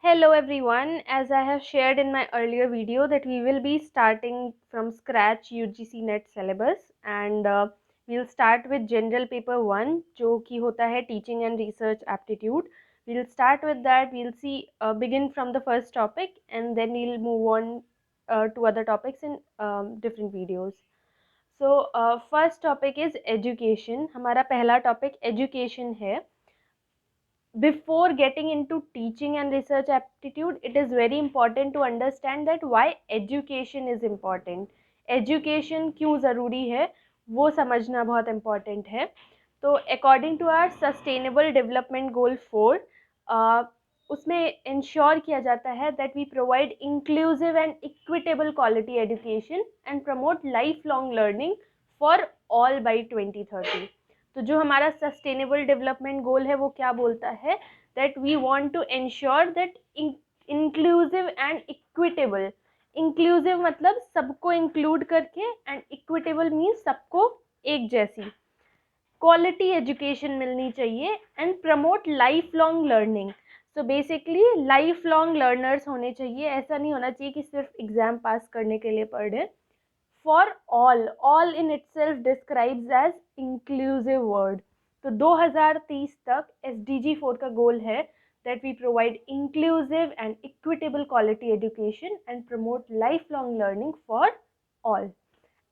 Hello everyone, as I have shared in my earlier video that we will be starting from scratch UGC NET syllabus and we'll start with general paper 1 जो कि होता है teaching and research aptitude. We'll start with that. We'll see begin from the first topic and then we'll move on to other topics in different videos. So first topic is education. हमारा पहला topic education है. Before getting into teaching and research aptitude, it is very important to understand that why education is important. Education क्यों ज़रूरी है वो समझना बहुत important है. तो according to our sustainable development goal 4, उसमें ensure किया जाता है that we provide inclusive and equitable quality education and promote lifelong learning for all by 2030. तो जो हमारा सस्टेनेबल डेवलपमेंट गोल है वो क्या बोलता है that we want to ensure that inclusive and equitable. Inclusive मतलब सबको इंक्लूड करके एंड इक्विटेबल मीन्स सबको एक जैसी क्वालिटी एजुकेशन मिलनी चाहिए and promote life long learning. So basically life long learners होने चाहिए. ऐसा नहीं होना चाहिए कि सिर्फ एग्ज़ाम पास करने के लिए पढ़े. For all in itself describes as inclusive word. तो 2030 तक SDG 4 का गोल है that we provide inclusive and equitable quality education and promote lifelong learning for all.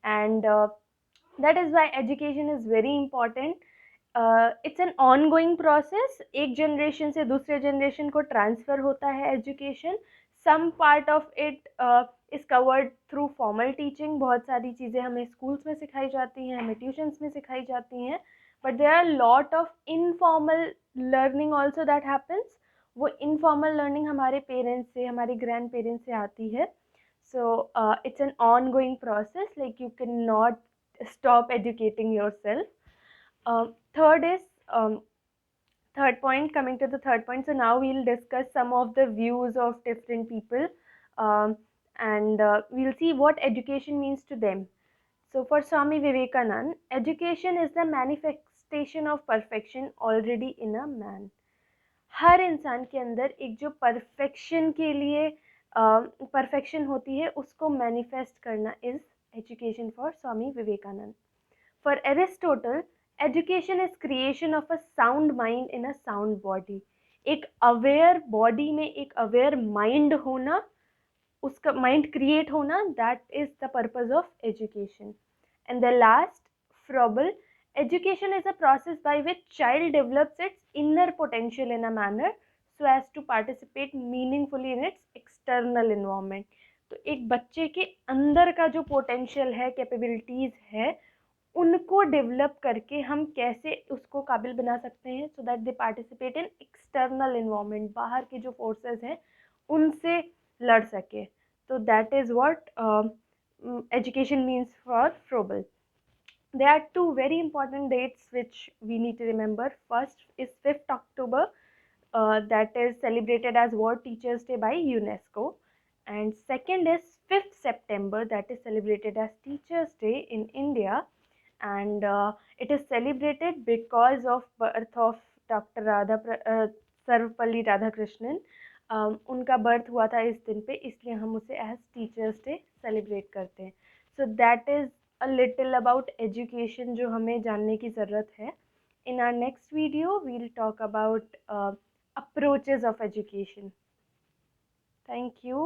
And that is why education is very important. It's an ongoing process. एक generation से दूसरे generation को transfer होता है education. Some part of it is covered through formal teaching. बहुत सारी चीज़ें हमें schools में सिखाई जाती हैं, हमें tuitions में सिखाई जाती हैं. But there are lot of informal learning also that happens. वो informal learning हमारे parents से, हमारे grandparents से आती है. So it's an ongoing process. Like you cannot stop educating yourself. Third is third point. Coming to the third point, so now we'll discuss some of the views of different people, and we'll see what education means to them. So for Swami Vivekanand, education is the manifestation of perfection already in a man. हर इंसान के अंदर एक जो perfection के लिए perfection होती है उसको मैनिफेस्ट करना is education for Swami Vivekananda. For Aristotle, education is creation of a sound mind in a sound body. एक अवेयर बॉडी में एक अवेयर माइंड होना, उसका माइंड क्रिएट होना, that is the purpose of education. And the last, Froebel, education is a process by which child develops its inner potential in a manner so as to participate meaningfully in its external environment. तो एक बच्चे के अंदर का जो potential है, capabilities है, उनको डेवलप करके हम कैसे उसको काबिल बना सकते हैं so that they participate in external environment. बाहर के जो फोर्सेस हैं उनसे लड़ सके. तो that is what education means for Froebel. There are two very important dates which we need to remember. First is 5th October, that is celebrated as World Teachers Day by UNESCO. And second is 5th September, that is celebrated as Teachers Day in India. And it is celebrated because of birth of Dr. Sarvapalli Radhakrishnan. उनका birth हुआ था इस दिन पे, इसलिए हम उसे as teachers day celebrate करते हैं. So that is a little about education जो हमें जानने की ज़रूरत है. In our next video, we'll talk about approaches of education. Thank you.